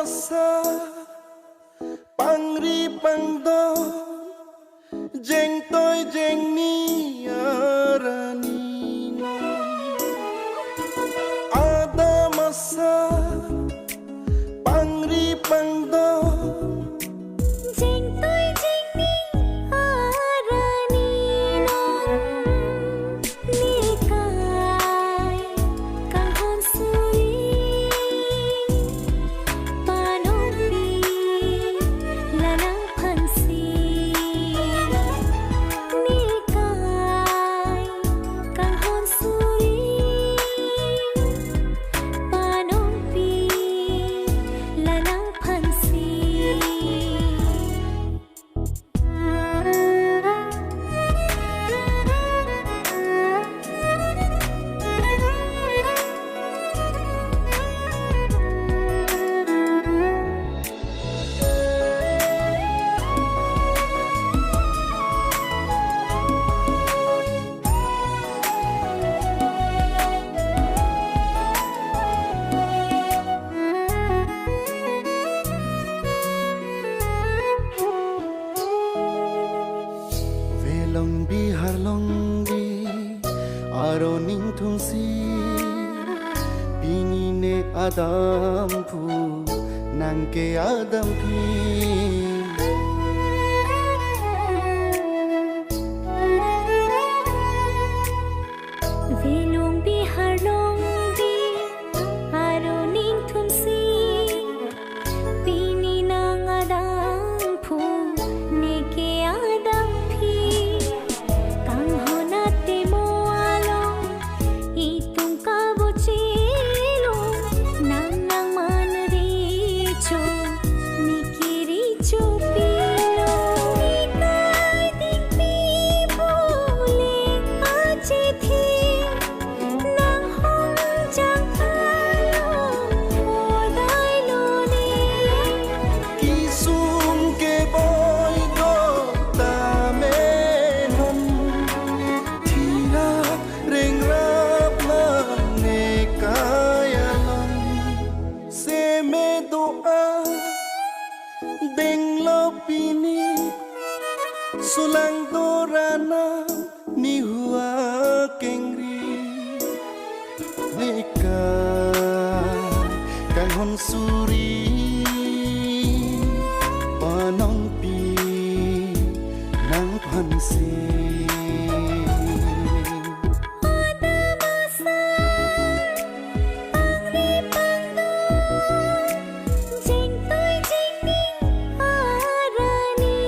masa pangri pangdo jeng toy jeng ni arani ada masa pangri pangdo jeng toy jeng ni arani nikai kahon suri panopi lanang pansi nikai kahon suri panopi lanang pansi Long bi har long bi aro ning thung si bini ne adam phu nang ke adam phi velong bi har long bi aro ning thum si pini nang adam phu ne ke adam phi kang honate mo along itung ka bochilo nang nang man ri cho nikiri cho pilo nikai ding pi bole ache thi nang hong chang alo odai lo ne ki sum ke boy go ta me non thira reng rap la ne kaya lon se me doa deng lo pini sulang dorana ni hua kengri nika kang hon suri panong pi nang phan se ada masa pangri pangdo jeng toy jeng ning arani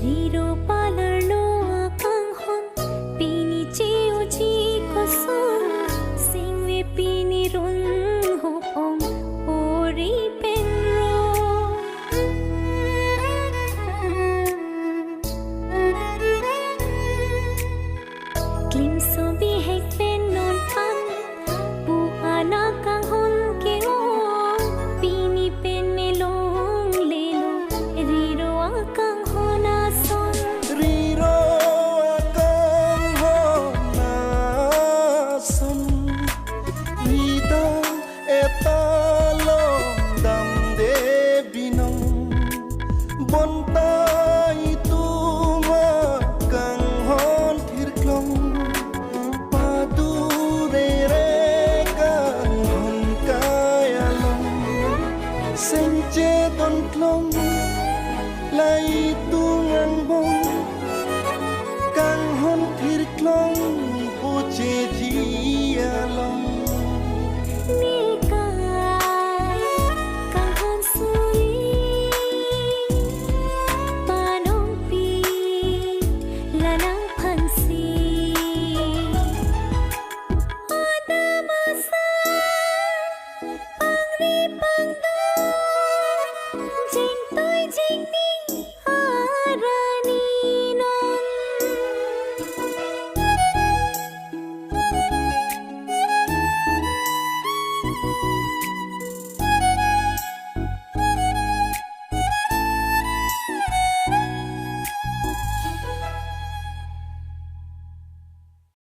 Riro